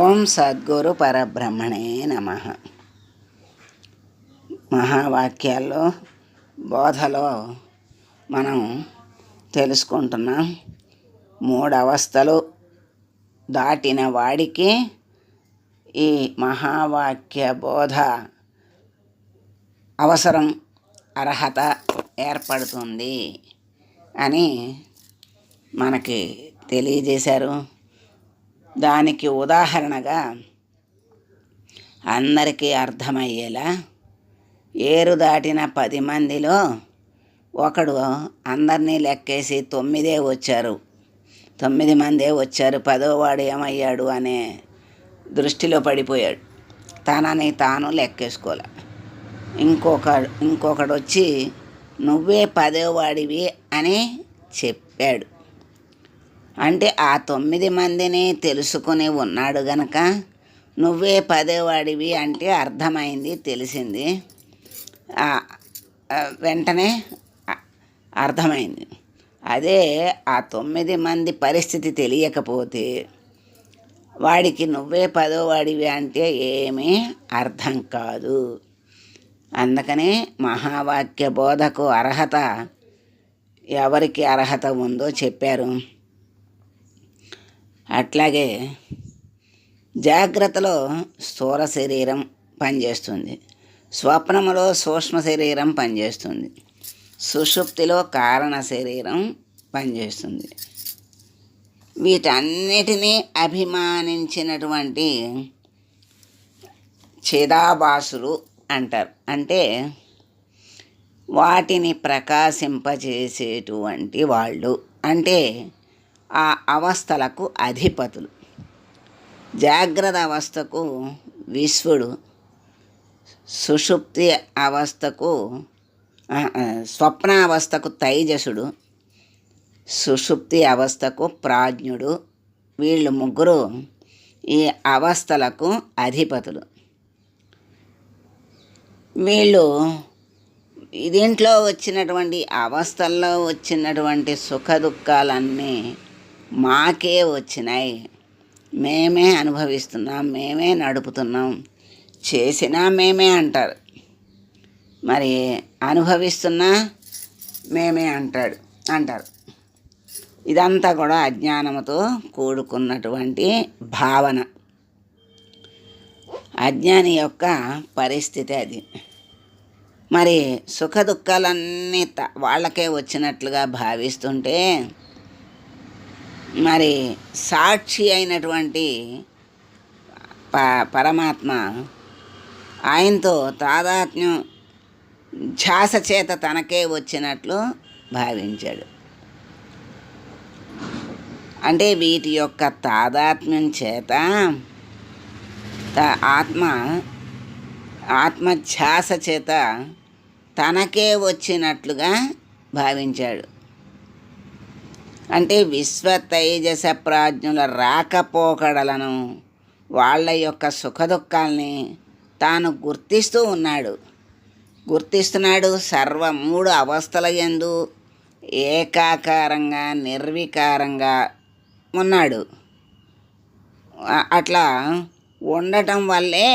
ఓం సద్గురు పరబ్రహ్మణే నమః. మహావాక్యాల్లో బోధలో మనం తెలుసుకుంటున్నాం. 3 అవస్థలు దాటిన వాడికి ఈ మహావాక్య బోధ అవసరం, అర్హత ఏర్పడుతుంది అని మనకి తెలియజేశారు. దానికి ఉదాహరణగా అందరికీ అర్థమయ్యేలా ఏరు దాటిన 10 మందిలో ఒకడు అందరినీ లెక్కేసి 9 వచ్చారు, 9 మందే వచ్చారు, 10వ వాడు ఏమయ్యాడు అనే దృష్టిలో పడిపోయాడు. తనని తాను లెక్కేసుకోలే. ఇంకొకడు వచ్చి నువ్వే 10వ వాడివి అని చెప్పాడు. అంటే ఆ 9 మందిని తెలుసుకుని ఉన్నాడు గనక నువ్వే 10వ వాడివి అంటే అర్థమైంది, తెలిసింది, వెంటనే అర్థమైంది. అదే ఆ 9 మంది పరిస్థితి తెలియకపోతే వాడికి నువ్వే 10వ వాడివి అంటే ఏమీ అర్థం కాదు. అందుకనే మహావాక్య బోధకు అర్హత, ఎవరికి అర్హత ఉందో చెప్పారు. అట్లాగే జాగ్రత్తలో స్థూల శరీరం పనిచేస్తుంది, స్వప్నములో సూక్ష్మ శరీరం పనిచేస్తుంది, సుషుప్తిలో కారణ శరీరం పనిచేస్తుంది. వీటన్నిటినీ అభిమానించినటువంటి చిదాభాసులు అంటారు. అంటే వాటిని ప్రకాశింపచేసేటువంటి వాళ్ళు, అంటే ఆ అవస్థలకు అధిపతులు. జాగ్రత్త అవస్థకు విశ్వడు, సుషుప్తి అవస్థకు స్వప్నావస్థకు తైజసుడు, సుషుప్తి అవస్థకు ప్రాజ్ఞుడు. వీళ్ళు ముగ్గురు ఈ అవస్థలకు అధిపతులు. వీళ్ళు దీంట్లో వచ్చినటువంటి అవస్థల్లో వచ్చినటువంటి సుఖ దుఃఖాలన్నీ మాకే వచ్చినాయి, మేమే అనుభవిస్తున్నాం, మేమే నడుపుతున్నాం, చేసినా మేమే అంటారు. మరి అనుభవిస్తున్నా మేమే అంటారు. ఇదంతా కూడా అజ్ఞానంతో కూడుకున్నటువంటి భావన. అజ్ఞాని యొక్క పరిస్థితి అది. మరి సుఖ దుఃఖాలన్నీ వాళ్ళకే వచ్చినట్లుగా భావిస్తుంటే మరి సాక్షి అయినటువంటి పరమాత్మ ఆయనతో తాదాత్మ్యం ధ్యాస చేత తనకే వచ్చినట్లు భావించాడు. అంటే వీటి యొక్క తాదాత్మ్యం చేత ఆత్మధ్యాస చేత తనకే వచ్చినట్లుగా భావించాడు. అంటే విశ్వ తైజస ప్రాజ్ఞుల రాకపోకడలను, వాళ్ళ యొక్క సుఖదుఖాల్ని తాను గుర్తిస్తున్నాడు. 3 అవస్థల యందు ఏకాకారంగా నిర్వికారంగా ఉన్నాడు. అట్లా ఉండటం వల్లే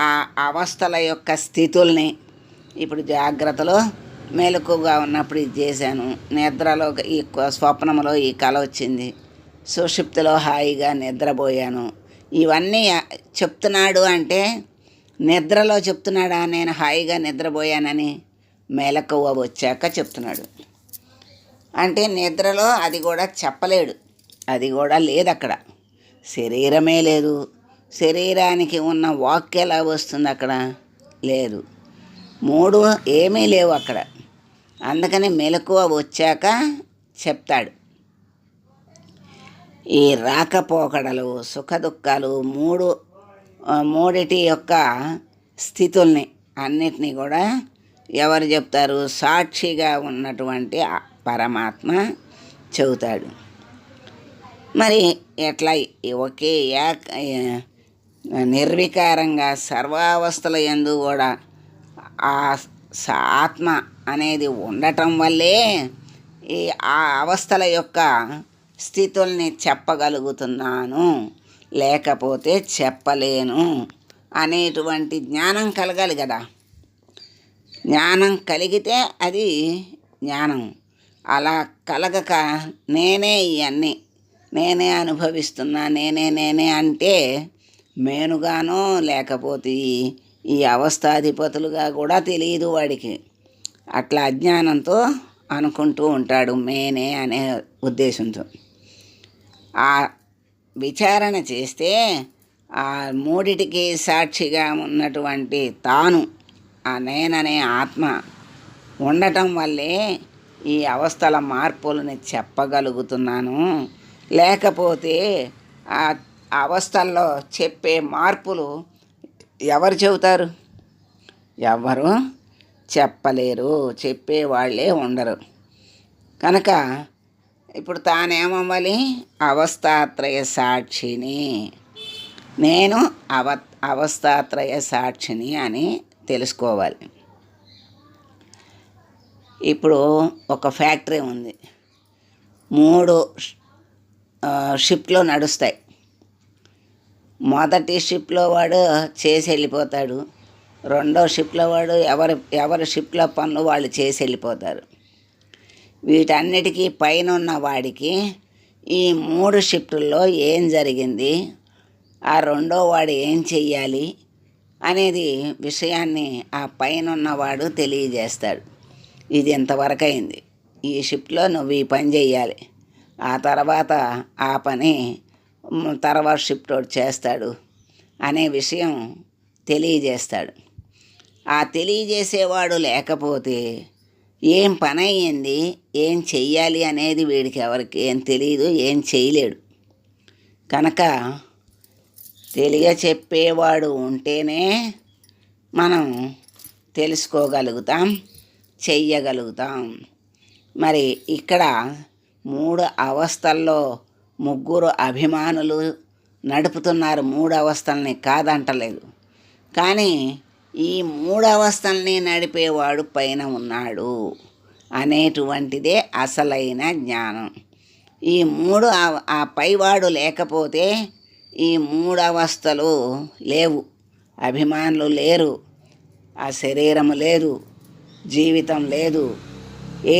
ఆ అవస్థల యొక్క స్థితుల్ని, ఇప్పుడు జాగ్రత్తలో మెలకుగా ఉన్నప్పుడు ఇది చేశాను, నిద్రలో ఈ స్వప్నంలో ఈ కల వచ్చింది, సుషుప్తిలో హాయిగా నిద్రపోయాను, ఇవన్నీ చెప్తున్నాడు. అంటే నిద్రలో చెప్తున్నాడా నేను హాయిగా నిద్రపోయానని? మెలకువ వచ్చాక చెప్తున్నాడు. అంటే నిద్రలో అది కూడా చెప్పలేడు, అది కూడా లేదు. అక్కడ శరీరమే లేదు, శరీరానికి ఉన్న వాక్ ఎలా వస్తుంది? అక్కడ లేదు, 3 ఏమీ లేవు అక్కడ. అందుకని మెలకువ వచ్చాక చెప్తాడు. ఈ రాకపోకడలు, సుఖ దుఃఖాలు, మూడిటి యొక్క స్థితుల్ని అన్నిటినీ కూడా ఎవరు చెప్తారు? సాక్షిగా ఉన్నటువంటి పరమాత్మ చెబుతాడు. మరి ఎట్లా ఒకే నిర్వికారంగా సర్వావస్థల యందు కూడా ఆ ఆత్మ అనేది ఉండటం వల్లే ఆ అవస్థల యొక్క స్థితుల్ని చెప్పగలుగుతున్నాను. లేకపోతే చెప్పలేను అనేటువంటి జ్ఞానం కలగాలి కదా. జ్ఞానం కలిగితే అది జ్ఞానం. అలా కలగక నేనే ఇవన్నీ నేనే అనుభవిస్తున్నా నేనే అంటే మేనుగానో లేకపోతే ఈ అవస్థాధిపతులుగా కూడా తెలియదు వాడికి. అట్లా అజ్ఞానంతో అనుకుంటూ ఉంటాడు నేనే అనే ఉద్దేశంతో. ఆ విచారణ చేస్తే ఆ మూడిటికి సాక్షిగా ఉన్నటువంటి తాను, ఆ నేననే ఆత్మ ఉండటం వల్లే ఈ అవస్థల మార్పులని చెప్పగలుగుతున్నాను. లేకపోతే ఆ అవస్థల్లో చెప్పే మార్పులు ఎవరు చెబుతారు? ఎవరు చెప్పలేరు, చెప్పేవాళ్ళే ఉండరు. కనుక ఇప్పుడు తానేమవ్వాలి? అవస్థాత్రయ సాక్షిని, నేను అవస్థాత్రయ సాక్షిని అని తెలుసుకోవాలి. ఇప్పుడు ఒక ఫ్యాక్టరీ ఉంది, 3 షిఫ్ట్లో నడుస్తాయి. మొదటి షిఫ్ట్లో వాడు చేసి వెళ్ళిపోతాడు, రెండో షిఫ్ట్లో వాడు ఎవరి షిఫ్ట్లో పనులు వాళ్ళు చేసి వెళ్ళిపోతారు. వీటన్నిటికీ పైన ఉన్న వాడికి ఈ 3 షిఫ్టుల్లో ఏం జరిగింది, ఆ రెండో వాడు ఏం చెయ్యాలి అనేది విషయాన్ని ఆ పైన ఉన్నవాడు తెలియజేస్తాడు. ఇది ఇంతవరకు అయింది, ఈ షిఫ్ట్లో నువ్వు ఈ పని చెయ్యాలి, ఆ తర్వాత ఆ పని తర్వాత షిఫ్ట్ ఒకటి చేస్తాడు అనే విషయం తెలియజేస్తాడు. ఆ తెలియజేసేవాడు లేకపోతే ఏం పని అయ్యింది, ఏం చెయ్యాలి అనేది వీడికి ఎవరికి ఏం తెలియదు, ఏం చేయలేడు. కనుక తెలియచెప్పేవాడు ఉంటేనే మనం తెలుసుకోగలుగుతాం, చెయ్యగలుగుతాం. మరి ఇక్కడ 3 అవస్థల్లో 3 అభిమానులు నడుపుతున్నారు. 3 అవస్థల్ని కాదంటలేదు, కానీ ఈ 3 అవస్థల్ని నడిపేవాడు పైన ఉన్నాడు అనేటువంటిదే అసలైన జ్ఞానం. ఈ 3 ఆ పైవాడు లేకపోతే ఈ 3 అవస్థలు లేవు. అభిమానులు లేరు, ఆ శరీరము లేదు, జీవితం లేదు,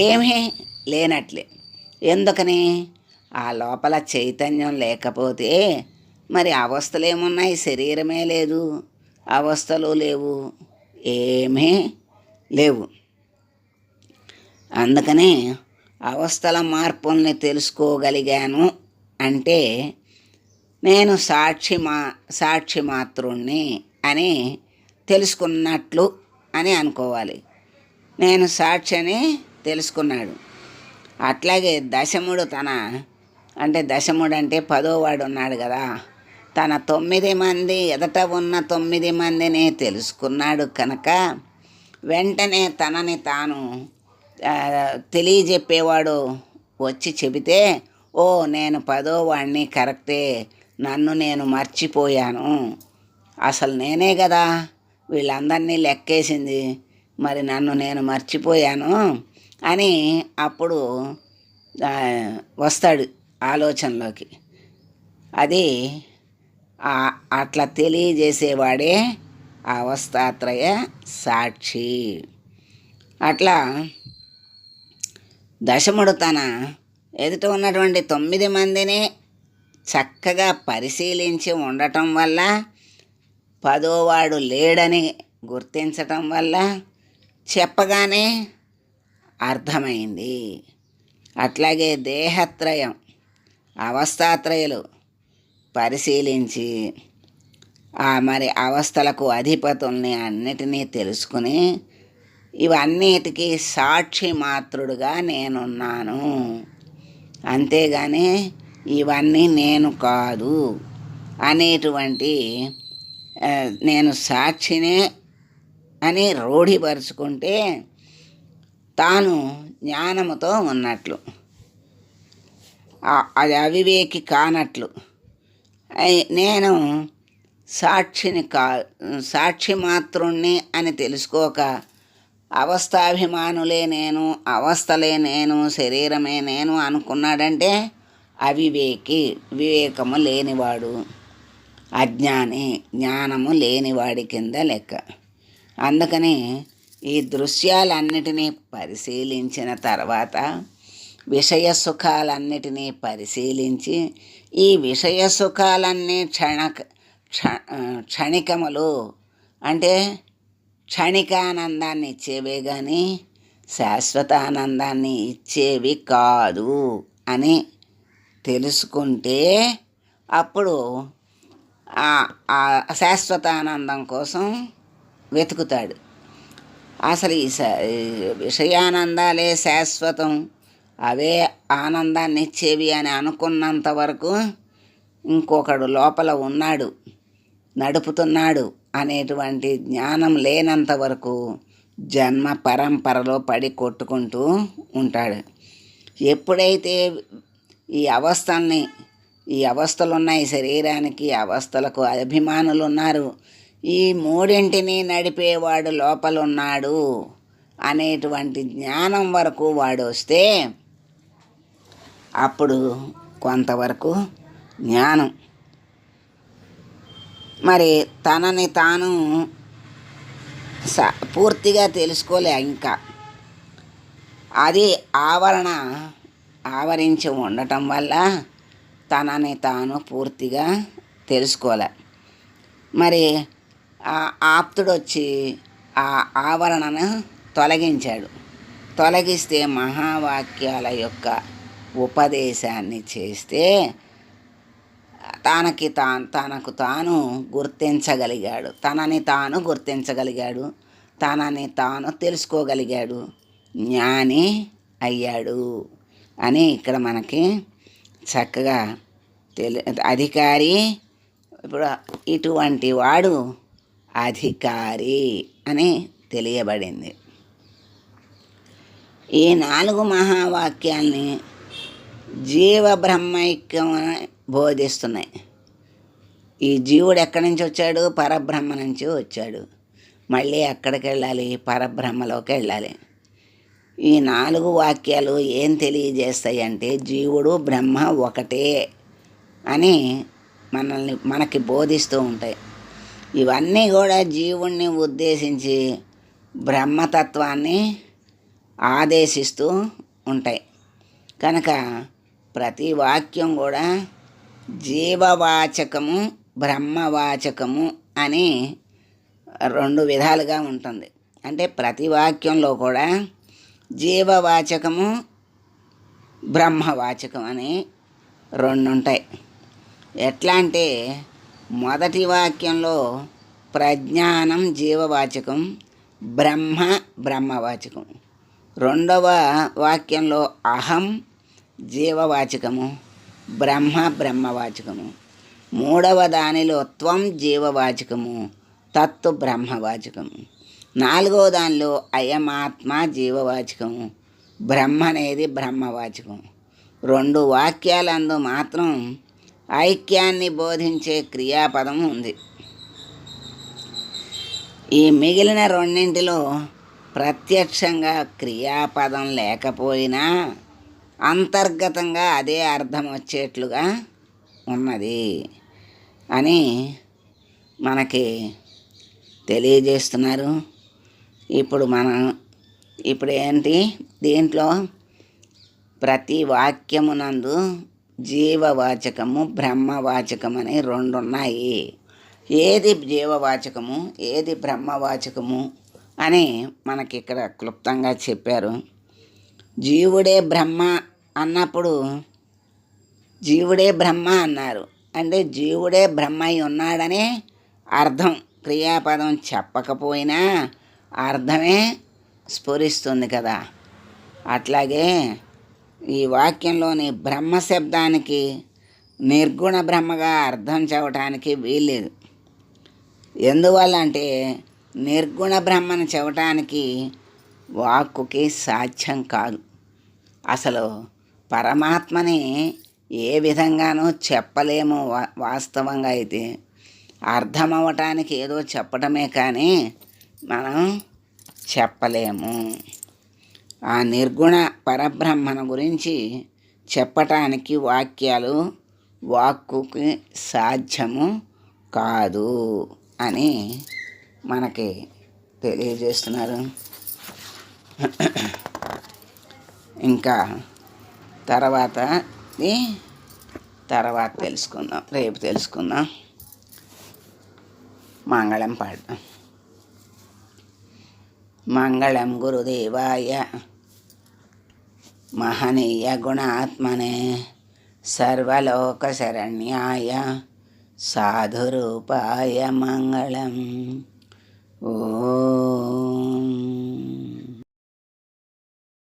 ఏమీ లేనట్లే. ఎందుకని? ఆ లోపల చైతన్యం లేకపోతే మరి అవస్థలు ఏమున్నాయి? శరీరమే లేదు, అవస్థలు లేవు, ఏమీ లేవు. అందుకని అవస్థల మార్పుల్ని తెలుసుకోగలిగాను అంటే నేను సాక్షి మాత్రుణ్ణి అని తెలుసుకున్నట్లు అని అనుకోవాలి. నేను సాక్షి అని తెలుసుకున్నాడు. అట్లాగే దశముడు దశముడు అంటే 10వ వాడు ఉన్నాడు కదా, తన 9 మంది ఎదట ఉన్న 9 మందిని తెలుసుకున్నాడు కనుక వెంటనే తనని తాను తెలియజెప్పేవాడు వచ్చి చెబితే, ఓ నేను 10వ వాడిని, కరెక్టే, నన్ను నేను మర్చిపోయాను, అసలు నేనే కదా వీళ్ళందరినీ లెక్కేసింది, మరి నన్ను నేను మర్చిపోయాను అని అప్పుడు వస్తాడు ఆలోచనలోకి. అది అట్లా తెలియజేసేవాడే అవస్థాత్రయ సాక్షి. అట్లా దశముడు తన ఎదుట ఉన్నటువంటి 9 మందిని చక్కగా పరిశీలించి ఉండటం వల్ల 10వ వాడు లేడని గుర్తించటం వల్ల చెప్పగానే అర్థమైంది. అట్లాగే దేహత్రయం అవస్థాత్రయులు పరిశీలించి మరి అవస్థలకు అధిపతుల్ని అన్నిటినీ తెలుసుకుని ఇవన్నిటికీ సాక్షి మాత్రుడుగా నేనున్నాను, అంతేగాని ఇవన్నీ నేను కాదు అనేటువంటి నేను సాక్షినే అని రూఢిపరుచుకుంటే తాను జ్ఞానముతో ఉన్నట్లు, అది అవివేకి కానట్లు. నేను సాక్షి మాత్రుణ్ణి అని తెలుసుకోక అవస్థాభిమానులే నేను, అవస్థలే నేను, శరీరమే నేను అనుకున్నాడంటే అవివేకి, వివేకము లేనివాడు. అజ్ఞాని, జ్ఞానము లేనివాడి కింద లెక్క. అందుకని ఈ దృశ్యాలన్నిటినీ పరిశీలించిన తర్వాత విషయ సుఖాలన్నిటినీ పరిశీలించి ఈ విషయ సుఖాలన్నీ క్షణికములు, అంటే క్షణికానందాన్ని ఇచ్చేవే కానీ శాశ్వతానందాన్ని ఇచ్చేవి కాదు అని తెలుసుకుంటే అప్పుడు ఆ శాశ్వతానందం కోసం వెతుకుతాడు. అసలు ఈ విషయానందాలే శాశ్వతం, అవే ఆనందాన్ని ఇచ్చేవి అని అనుకున్నంత వరకు ఇంకొకడు లోపల ఉన్నాడు, నడుపుతున్నాడు అనేటువంటి జ్ఞానం లేనంత వరకు జన్మ పరంపరలో పడి కొట్టుకుంటూ ఉంటాడు. ఎప్పుడైతే ఈ అవస్థలు ఉన్నాయి, శరీరానికి అవస్థలకు అభిమానులు ఉన్నారు, ఈ మూడింటిని నడిపేవాడు లోపలున్నాడు అనేటువంటి జ్ఞానం వరకు వాడు వస్తే అప్పుడు కొంతవరకు జ్ఞానం. మరి తనని తాను పూర్తిగా తెలుసుకోలే, ఇంకా అది ఆవరించి ఉండటం వల్ల తనని తాను పూర్తిగా తెలుసుకోలే. మరి ఆ ఆప్తుడు వచ్చి ఆ ఆవరణను తొలగించాడు. తొలగిస్తే మహావాక్యాల యొక్క ఉపదేశాన్ని చేస్తే తనకు తాను గుర్తించగలిగాడు, తనని తాను గుర్తించగలిగాడు, తనని తాను తెలుసుకోగలిగాడు, జ్ఞాని అయ్యాడు అని ఇక్కడ మనకి చక్కగా అధికారి. ఇప్పుడు ఇటువంటి వాడు అధికారి అని తెలియబడింది. ఈ 4 మహావాక్యాల్ని జీవ బ్రహ్మైక్యం బోధిస్తున్నాయి. ఈ జీవుడు ఎక్కడి నుంచి వచ్చాడు? పరబ్రహ్మ నుంచి వచ్చాడు. మళ్ళీ ఎక్కడికి వెళ్ళాలి? పరబ్రహ్మలోకి వెళ్ళాలి. ఈ 4 వాక్యాలు ఏం తెలియజేస్తాయి అంటే జీవుడు బ్రహ్మ ఒకటే అని మనకి బోధిస్తూ ఉంటాయి. ఇవన్నీ కూడా జీవుణ్ణి ఉద్దేశించి బ్రహ్మతత్వాన్ని ఆదేశిస్తూ ఉంటాయి. కనుక ప్రతి వాక్యం కూడా జీవవాచకము, బ్రహ్మవాచకము అని 2 విధాలుగా ఉంటుంది. అంటే ప్రతి వాక్యంలో కూడా జీవవాచకము, బ్రహ్మవాచకం అని 2 ఉంటాయి. ఎట్లా అంటే మొదటి వాక్యంలో ప్రజ్ఞానం జీవవాచకం, బ్రహ్మవాచకం. రెండవ వాక్యంలో అహం జీవవాచకము, బ్రహ్మవాచకము. మూడవ దానిలో త్వం జీవవాచకము, తత్తు బ్రహ్మవాచకము. నాలుగవ దానిలో అయమాత్మ జీవవాచకము, బ్రహ్మ అనేది బ్రహ్మవాచకం. 2 వాక్యాలందు మాత్రం ఐక్యాన్ని బోధించే క్రియాపదం ఉంది. ఈ మిగిలిన 2 ప్రత్యక్షంగా క్రియాపదం లేకపోయినా అంతర్గతంగా అదే అర్థం వచ్చేట్లుగా ఉన్నది అని మనకి తెలియజేస్తున్నారు. ఇప్పుడు ఏంటి దీంట్లో ప్రతి వాక్యమునందు జీవవాచకము, బ్రహ్మవాచకం అని 2 ఉన్నాయి. ఏది జీవవాచకము, ఏది బ్రహ్మవాచకము అని మనకి ఇక్కడ క్లుప్తంగా చెప్పారు. జీవుడే బ్రహ్మ అన్నప్పుడు జీవుడే బ్రహ్మ అన్నారు అంటే జీవుడే బ్రహ్మ అయి ఉన్నాడనే అర్థం. క్రియాపదం చెప్పకపోయినా అర్థమే స్ఫురిస్తుంది కదా. అట్లాగే ఈ వాక్యంలోని బ్రహ్మ శబ్దానికి నిర్గుణ బ్రహ్మగా అర్థం చెప్పటానికి వీల్లేదు. ఎందువల్ల అంటే నిర్గుణ బ్రహ్మను చెప్పటానికి వాక్కుకి సాధ్యం కాదు. అసలు పరమాత్మని ఏ విధంగానూ చెప్పలేము. వాస్తవంగా అయితే అర్థమవటానికి ఏదో చెప్పటమే కానీ మనం చెప్పలేము. ఆ నిర్గుణ పరబ్రహ్మను గురించి చెప్పటానికి వాక్కుకి సాధ్యము కాదు అని మనకి తెలియజేస్తున్నారు. ఇంకా తర్వాత తెలుసుకుందాం, రేపు తెలుసుకుందాం. మంగళం పాడదాం. మంగళం గురుదేవాయ మహనీయ గుణాత్మనే సర్వలోకశరణ్యాయ సాధురూపాయ మంగళం. ఓ